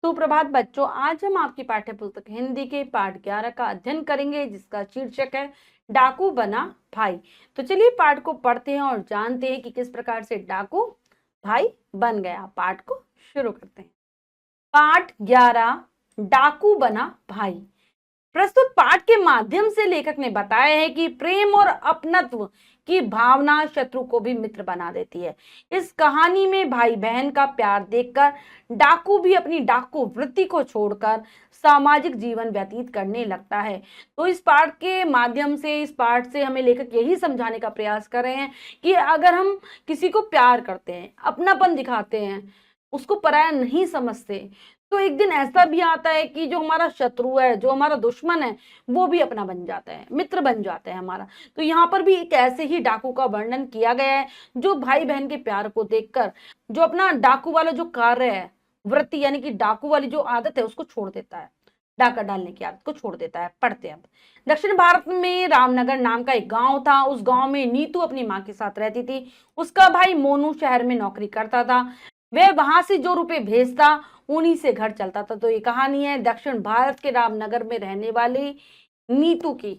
सुप्रभात बच्चों, आज हम आपकी पाठ्य पुस्तक हिंदी के पाठ 11 का अध्ययन करेंगे, जिसका शीर्षक है डाकू बना भाई। तो चलिए पाठ को पढ़ते हैं और जानते हैं कि किस प्रकार से डाकू भाई बन गया। पाठ को शुरू करते हैं। पाठ 11, डाकू बना भाई। प्रस्तुत पाठ के माध्यम से लेखक ने बताया है कि प्रेम और अपनत्व की भावना शत्रु को भी मित्र बना देती है। इस कहानी में भाई बहन का प्यार देखकर डाकू भी अपनी डाकू वृत्ति को छोड़कर सामाजिक जीवन व्यतीत करने लगता है। तो इस पाठ के माध्यम से, इस पाठ से हमें लेखक यही समझाने का प्रयास कर रहे हैं कि अगर हम किसी को प्यार करते हैं, अपनापन दिखाते हैं, उसको पराया नहीं समझते, तो एक दिन ऐसा भी आता है कि जो हमारा शत्रु है, जो हमारा दुश्मन है, वो भी अपना बन जाता है, मित्र बन जाता है हमारा। तो यहाँ पर भी एक ऐसे ही डाकू का वर्णन किया गया है, जो भाई बहन के प्यार को देखकर जो अपना डाकू वाला जो कार्य है, वृत्ति यानी कि डाकू वाली जो आदत है, उसको छोड़ देता है, डाका डालने की आदत को छोड़ देता है। पढ़ते हैं अब। दक्षिण भारत में रामनगर नाम का एक गांव था। उस गांव में नीतू अपनी माँ के साथ रहती थी। उसका भाई मोनू शहर में नौकरी करता था। वह वहां से जो रुपए भेजता, उन्हीं से घर चलता था। तो ये कहानी है दक्षिण भारत के रामनगर में रहने वाली नीतू की।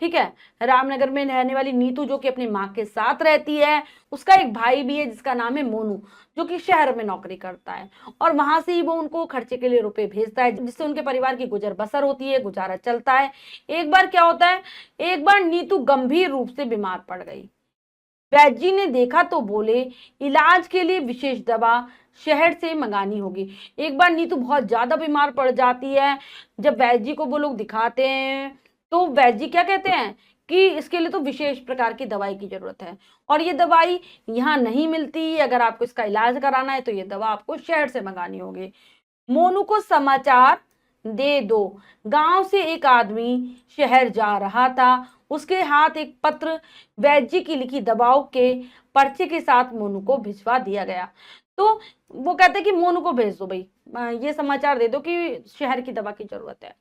ठीक है, रामनगर में रहने वाली नीतू जो कि अपनी माँ के साथ रहती है। उसका एक भाई भी है जिसका नाम है मोनू, जो कि शहर में नौकरी करता है और वहां से ही वो उनको खर्चे के लिए रुपए भेजता है, जिससे उनके परिवार की गुजर बसर होती है, गुजारा चलता है। एक बार क्या होता है, एक बार नीतू गंभीर रूप से बीमार पड़ गई। वैद्य जी ने देखा तो बोले इलाज के लिए विशेष दवा शहर से मंगानी होगी। एक बार नीतू बहुत ज्यादा बीमार पड़ जाती है। जब वैद्य जी को वो लोग दिखाते हैं तो वैद्य जी क्या कहते हैं कि इसके लिए तो विशेष प्रकार की दवाई की जरूरत है और ये दवाई यहाँ नहीं मिलती। अगर आपको इसका इलाज कराना है तो ये दवा आपको शहर से मंगानी होगी। मोनू को समाचार दे दो। गांव से एक आदमी शहर जा रहा था। उसके हाथ एक पत्र वैद्य जी की लिखी दवाओं के पर्चे के साथ मोनू को भिजवा दिया गया। तो वो कहते हैं कि मोनू को भेज दो भाई, ये समाचार दे दो कि शहर की दवा की जरूरत है,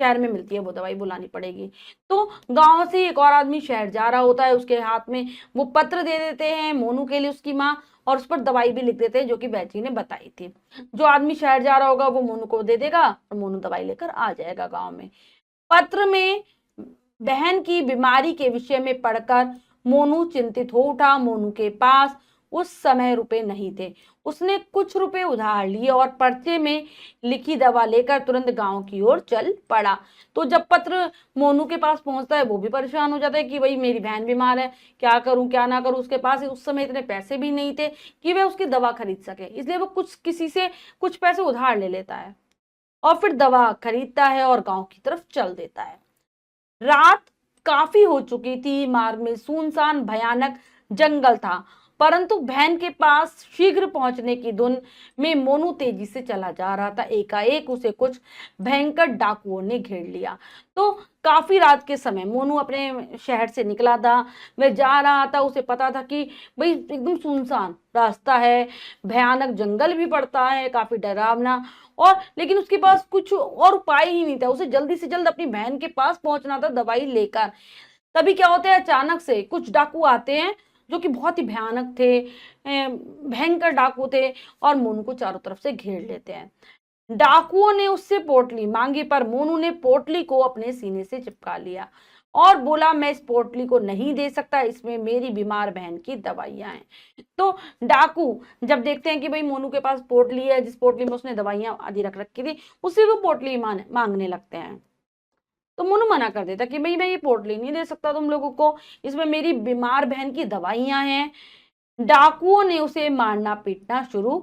शहर में मिलती है वो दवाई, बुलानी पड़ेगी। तो गांव से एक और आदमी शहर जा रहा होता है। उसके हाथ में वो पत्र दे देते हैं मोनू के लिए उसकी माँ, और उस पर दवाई भी लिख देते हैं जो कि वैद्य जी ने बताई थी। जो आदमी शहर जा रहा होगा वो मोनू को दे देगा और मोनू दवाई लेकर आ जाएगा गांव में। पत्र में बहन की बीमारी के विषय में पढ़कर मोनू चिंतित हो उठा। मोनू के पास उस समय रुपए नहीं थे। उसने कुछ रुपए उधार लिए और पर्चे में लिखी दवा लेकर तुरंत गांव की ओर चल पड़ा। तो जब पत्र मोनू के पास पहुंचता है, वो भी परेशान हो जाता है कि भाई मेरी बहन बीमार है, क्या करूं क्या ना करूं। उसके पास उस समय इतने पैसे भी नहीं थे कि वह उसकी दवा खरीद सके, इसलिए वो किसी से कुछ पैसे उधार ले लेता है और फिर दवा खरीदता है और गांव की तरफ चल देता है। रात काफी हो चुकी थी। मार्ग में सुनसान भयानक जंगल था, परंतु बहन के पास शीघ्र पहुंचने की धुन में मोनू तेजी से चला जा रहा था। एकाएक उसे कुछ भयंकर डाकुओं ने घेर लिया। तो काफी रात के समय मोनू अपने शहर से निकला था। वह जा रहा था, उसे पता था कि भाई एकदम सुनसान रास्ता है, भयानक जंगल भी पड़ता है, काफी डरावना, और लेकिन उसके पास कुछ और उपाय ही नहीं था। उसे जल्दी से जल्द अपनी बहन के पास पहुंचना था दवाई लेकर। तभी क्या होता है, अचानक से कुछ डाकू आते हैं जो कि बहुत ही भयानक थे, भयंकर डाकू थे, और मोनू को चारों तरफ से घेर लेते हैं। डाकुओं ने उससे पोटली मांगी, पर मोनू ने पोटली को अपने सीने से चिपका लिया और बोला मैं इस पोटली को नहीं दे सकता, इसमें मेरी बीमार बहन की दवाइयां हैं। तो डाकू जब देखते हैं कि भाई मोनू के पास पोटली है, जिस पोटली में उसने दवाइयां आदि रख रखी थी, उसी वो पोटली मांगने लगते हैं। तो मोनू मना कर देता कि भाई मैं ये पोटली नहीं दे सकता तुम लोगों को, इसमें मेरी बीमार बहन की दवाइयां हैं। डाकुओं ने उसे मारना पीटना शुरू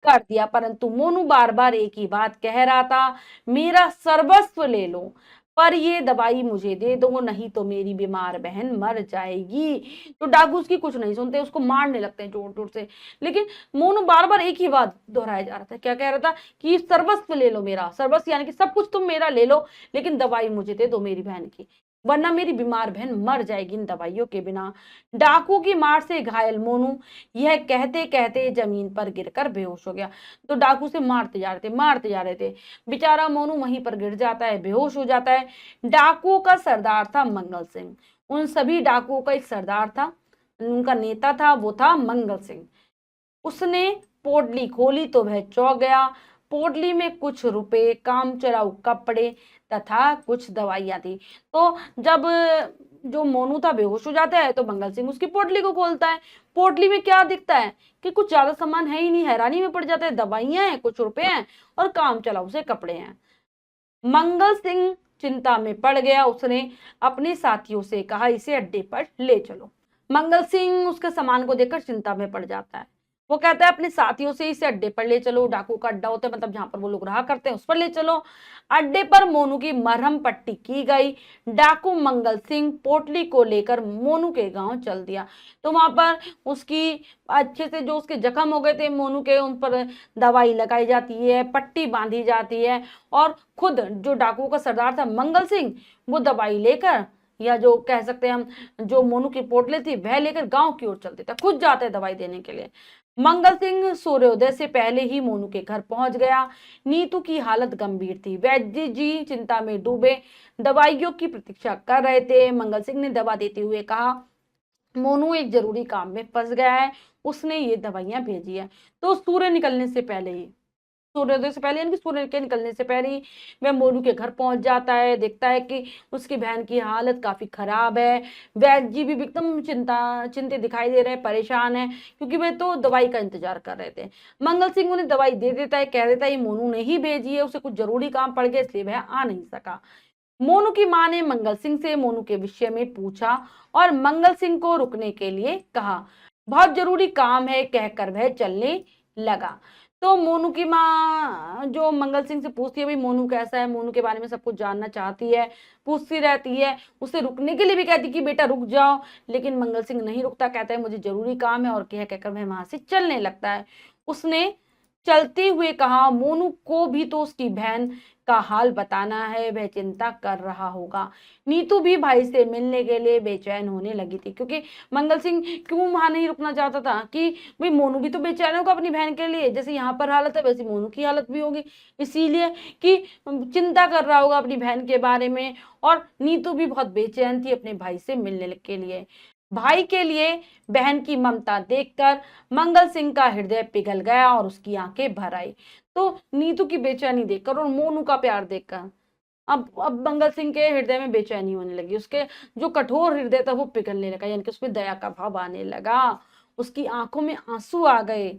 कर दिया, परंतु मोनू बार बार एक ही बात कह रहा था, मेरा सर्वस्व ले लो पर ये दवाई मुझे दे दो, नहीं तो मेरी बीमार बहन मर जाएगी। तो डाकू उसकी कुछ नहीं सुनते, उसको मारने लगते हैं जोर जोर से। लेकिन मोनू बार बार एक ही बात दोहराया जा रहा था। क्या कह रहा था कि सर्वस्व ले लो, मेरा सर्वस्व यानी कि सब कुछ तुम मेरा ले लो, लेकिन दवाई मुझे दे दो मेरी बहन की, वरना मेरी बीमार बहन मर जाएगी इन दवाइयों के बिना। डाकू की मार से घायल मोनू यह कहते कहते जमीन पर गिरकर बेहोश हो गया। तो डाकू से मारते जा रहे थे, बेचारा मोनू वहीं पर गिर जाता है, बेहोश हो जाता है। डाकुओं का सरदार था मंगल सिंह। उन सभी डाकुओं का एक सरदार था, उनका नेता था, वो था मंगल सिंह। उसने पोटली खोली तो वह चौंक गया। पोटली में कुछ रुपए, काम चलाऊ कपड़े तथा कुछ दवाइयां थी। तो जब जो मोनू था बेहोश हो जाता है तो मंगल सिंह उसकी पोटली को खोलता है। पोटली में क्या दिखता है कि कुछ ज्यादा सामान है ही नहीं। हैरानी में पड़ जाता है, दवाइयां हैं, कुछ रुपए हैं और काम चलाऊ से कपड़े हैं। मंगल सिंह चिंता में पड़ गया। उसने अपने साथियों से कहा, इसे अड्डे पर ले चलो। मंगल सिंह उसके सामान को देखकर चिंता में पड़ जाता है। वो कहता है अपने साथियों से, इसे अड्डे पर ले चलो। डाकू का अड्डा होता है, मतलब जहां पर वो लोग रहा करते हैं, उस पर ले चलो। अड्डे पर मोनू की मरहम पट्टी की गई। डाकू मंगल सिंह पोटली को लेकर मोनू के गांव चल दिया। तो वहां पर उसकी अच्छे से जो उसके जख्म हो गए थे मोनू के, उन पर दवाई लगाई जाती है, पट्टी बांधी जाती है। और खुद जो डाकू का सरदार था मंगल सिंह, वो दवाई लेकर, या जो कह सकते हैं हम, जो मोनू की पोटली थी वह लेकर गांव की ओर चल देता, खुद जाते हैं दवाई देने के लिए। मंगल सिंह सूर्योदय से पहले ही मोनू के घर पहुंच गया। नीतू की हालत गंभीर थी। वैद्य जी चिंता में डूबे दवाइयों की प्रतीक्षा कर रहे थे। मंगल सिंह ने दवा देते हुए कहा, मोनू एक जरूरी काम में फंस गया है, उसने ये दवाइयां भेजी है। तो सूर्य निकलने से पहले ही, सूर्योदय से पहले यानी कि सूर्य के निकलने से पहले ही वह मोनू के घर पहुंच जाता है। देखता है कि उसकी बहन की हालत काफी खराब है। वैद्य जी भी एकदम चिंतित दिखाई दे रहे हैं, परेशान है, क्योंकि वे तो दवाई का इंतजार कर रहे थे। मंगल सिंह उन्हें दवाई दे देता है, कह देता है ये मोनू ने ही भेजी है, उसे कुछ जरूरी काम पड़ गया इसलिए वह आ नहीं सका। मोनू की मां ने मंगल सिंह से मोनू के विषय में पूछा और मंगल सिंह को रुकने के लिए कहा। बहुत जरूरी काम है कहकर वह चलने लगा। तो मोनू की माँ जो मंगल सिंह से पूछती है, भाई मोनू कैसा है, मोनू के बारे में सब कुछ जानना चाहती है, पूछती रहती है, उसे रुकने के लिए भी कहती कि बेटा रुक जाओ, लेकिन मंगल सिंह नहीं रुकता, कहता है मुझे जरूरी काम है, और कहकर वह वहां से चलने लगता है। उसने चलते हुए कहा, मोनू को भी तो उसकी बहन का हाल बताना है, वह चिंता कर रहा होगा। नीतू भी भाई से मिलने के लिए बेचैन होने लगी थी, क्योंकि मंगल सिंह क्यों वहां नहीं रुकना चाहता था कि भाई मोनू भी तो बेचैन होगा अपनी बहन के लिए, जैसे यहाँ पर हालत है वैसे मोनू की हालत भी होगी, इसीलिए कि चिंता कर रहा होगा अपनी बहन के बारे में। और नीतू भी बहुत बेचैन थी अपने भाई से मिलने के लिए। भाई के लिए बहन की ममता देखकर मंगल सिंह का हृदय पिघल गया और उसकी आंखें भर आई। तो नीतू की बेचैनी देखकर और मोनू का प्यार देखकर अब मंगल सिंह के हृदय में बेचैनी होने लगी। उसके जो कठोर हृदय था वो पिघलने लगा, यानी कि उसमें दया का भाव आने लगा, उसकी आंखों में आंसू आ गए।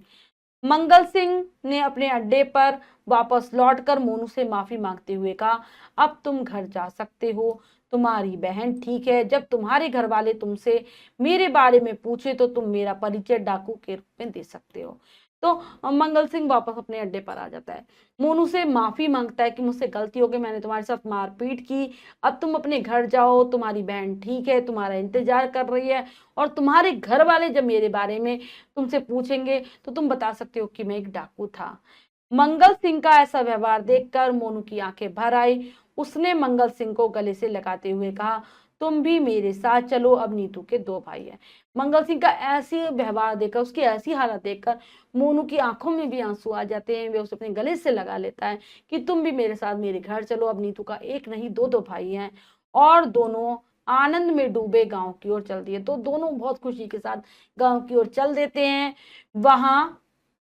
मंगल सिंह ने अपने अड्डे पर वापस लौटकर मोनू से माफी मांगते हुए कहा, अब तुम घर जा सकते हो, तुम्हारी बहन ठीक है। जब तुम्हारे घर वाले तुमसे मेरे बारे में पूछे तो तुम मेरा परिचय डाकू के रूप में दे सकते हो। तो मंगल सिंह वापस अपने अड्डे पर आ जाता है, मोनू से माफी मांगता है कि मुझसे गलती हो गई, मैंने तुम्हारे साथ मारपीट की, अब तुम अपने घर जाओ, तुम्हारी बहन ठीक है, तुम्हारा इंतजार कर रही है, और तुम्हारे घर वाले जब मेरे बारे में तुमसे पूछेंगे तो तुम बता सकते हो कि मैं एक डाकू था। मंगल सिंह का ऐसा व्यवहार देखकर मोनू की आंखें भर आई। उसने मंगल सिंह को गले से लगाते हुए कहा, तुम भी मेरे साथ चलो, अब नीतू के दो भाई हैं। मंगल सिंह का ऐसी व्यवहार देखकर, उसकी ऐसी हालत देखकर मोनू की आंखों में भी आंसू आ जाते हैं। वे उसे अपने गले से लगा लेता है कि तुम भी मेरे साथ मेरे घर चलो, अब नीतू का एक नहीं दो दो भाई हैं। और दोनों आनंद में डूबे गांव की ओर चल दिए। तो दोनों बहुत खुशी के साथ गांव की ओर चल देते हैं। वहां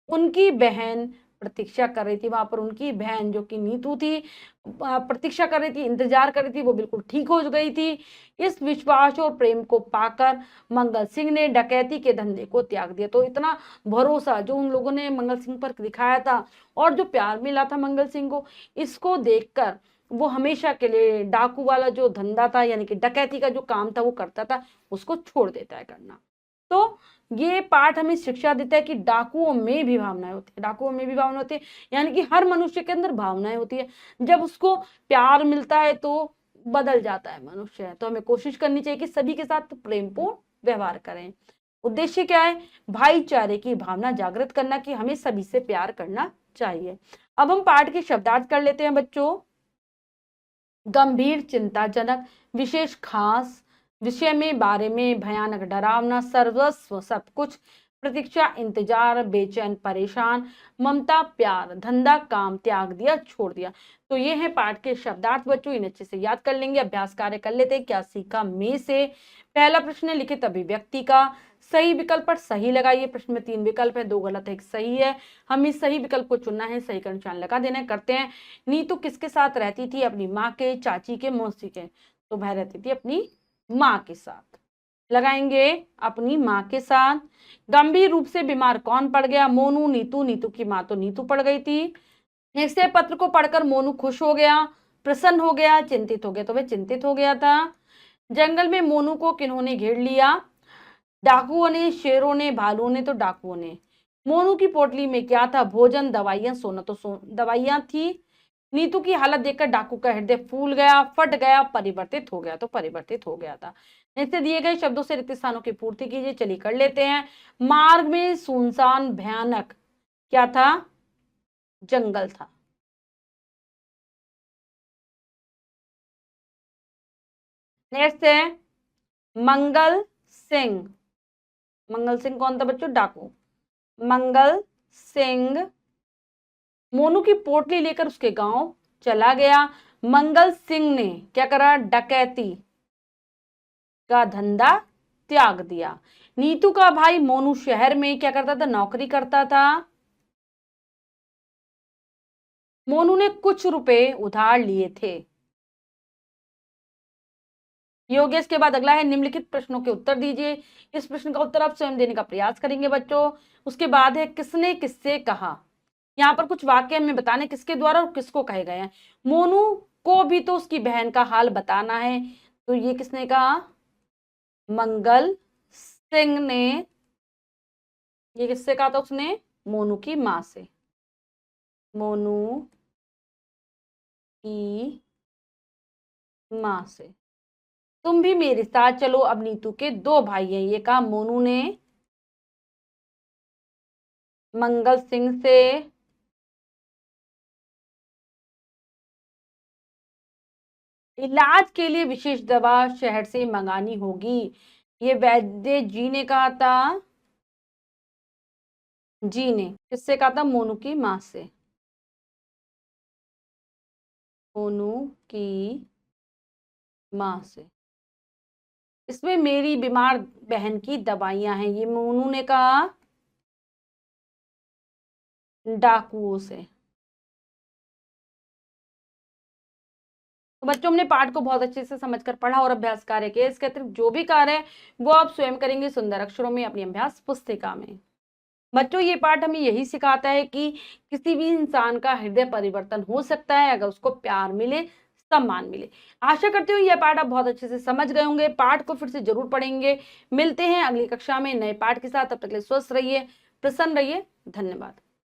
उनकी बहन प्रतीक्षा कर रही थी, वहां पर उनकी बहन जो कि नीतू थी प्रतीक्षा कर रही थी, इंतजार कर रही थी, वो बिल्कुल ठीक हो गई थी। इस विश्वास और प्रेम को पाकर मंगल सिंह ने डकैती के धंधे को त्याग दिया। तो इतना भरोसा जो उन लोगों ने मंगल सिंह पर दिखाया था और जो प्यार मिला था मंगल सिंह को, इसको देखकर वो हमेशा के लिए डाकू वाला जो धंधा था, यानी कि डकैती का जो काम था वो करता था, उसको छोड़ देता है करना। तो ये पाठ हमें शिक्षा देता है कि डाकुओं में भी भावनाएं होती है, डाकुओं में भी भावनाएं होती है, यानी कि हर मनुष्य के अंदर भावनाएं होती है। जब उसको प्यार मिलता है तो बदल जाता है मनुष्य। तो हमें कोशिश करनी चाहिए कि सभी के साथ प्रेमपूर्ण व्यवहार करें। उद्देश्य क्या है? भाईचारे की भावना जागृत करना, कि हमें सभी से प्यार करना चाहिए। अब हम पाठ के शब्दार्थ कर लेते हैं बच्चों। गंभीर, चिंताजनक, विशेष, खास, विषय में, बारे में, भयानक, डरावना, सर्वस्व, सब कुछ, प्रतीक्षा, इंतजार, बेचैन, परेशान, ममता, प्यार, धंधा, काम, त्याग दिया, छोड़ दिया। तो ये है पाठ के शब्दार्थ बच्चों, इन अच्छे से याद कर लेंगे। अभ्यास कार्य कर लेते हैं। क्या सीखा में से पहला प्रश्न है लिखित अभिव्यक्ति का सही विकल्प पर सही लगाइए। प्रश्न में 3 विकल्प है, 2 गलत है, 1 सही है। हम इस सही विकल्प को चुनना है, सही का निशान लगा देना है। करते हैं। नीतू किसके साथ रहती थी? अपनी माँ के, चाची के, मौसी के। तो वह रहती थी अपनी माँ के साथ। लगाएंगे अपनी माँ के साथ। गंभीर रूप से बीमार कौन पड़ गया? मोनू, नीतू। नीतू की माँ तो नीतू पड़ गई थी। नेक्स्ट है, पत्र को पढ़कर मोनू खुश हो गया, प्रसन्न हो गया, चिंतित हो गया। तो वह चिंतित हो गया था। जंगल में मोनू को किन्होंने घेर लिया? डाकुओं ने, शेरों ने, भालुओं ने। तो डाकुओं ने। मोनू की पोटली में क्या था? भोजन, दवाइयां, सोना। तो दवाइयां थी। नीतू की हालत देखकर डाकू का हृदय फूल गया, फट गया, परिवर्तित हो गया। तो परिवर्तित हो गया था। नीचे दिए गए शब्दों से रिक्त स्थानों की पूर्ति कीजिए। चलिए कर लेते हैं। मार्ग में सुनसान, भयानक क्या था? जंगल था। नेक्स्ट है मंगल सिंह। मंगल सिंह कौन था बच्चों? डाकू। मंगल सिंह मोनू की पोटली लेकर उसके गांव चला गया। मंगल सिंह ने क्या करा? डकैती का धंधा त्याग दिया। नीतू का भाई मोनू शहर में क्या करता था? नौकरी करता था। मोनू ने कुछ रुपए उधार लिए थे। योगेश के बाद अगला है, निम्नलिखित प्रश्नों के उत्तर दीजिए। इस प्रश्न का उत्तर आप स्वयं देने का प्रयास करेंगे बच्चों। उसके बाद है, किसने किससे कहा? यहाँ पर कुछ वाक्य हमें बताने किसके द्वारा और किसको कहे गए हैं। मोनू को भी तो उसकी बहन का हाल बताना है। तो ये किसने कहा? मंगल सिंह ने। ये किससे कहा था उसने? मोनू की माँ से। मोनू की माँ से। तुम भी मेरे साथ चलो, अब नीतू के 2 भाई हैं। ये कहा मोनू ने मंगल सिंह से। इलाज के लिए विशेष दवा शहर से मंगानी होगी। ये वैद्य जी ने कहा था। जी ने किससे कहा था? मोनू की माँ से। मोनू की माँ से। इसमें मेरी बीमार बहन की दवाइयां हैं। ये मोनू ने कहा डाकुओं से। तो बच्चों, हमने पाठ को बहुत अच्छे से समझकर पढ़ा और अभ्यास कार्य किया। इसके अतिरिक्त जो भी कार्य है वो आप स्वयं करेंगे सुंदर अक्षरों में अपनी अभ्यास पुस्तिका में। बच्चों, ये पाठ हमें यही सिखाता है कि किसी भी इंसान का हृदय परिवर्तन हो सकता है अगर उसको प्यार मिले, सम्मान मिले। आशा करती हूँ यह पाठ आप बहुत अच्छे से समझ गए होंगे। पाठ को फिर से जरूर पढ़ेंगे। मिलते हैं अगली कक्षा में नए पाठ के साथ। तब तक के लिए स्वस्थ रहिए, प्रसन्न रहिए। धन्यवाद।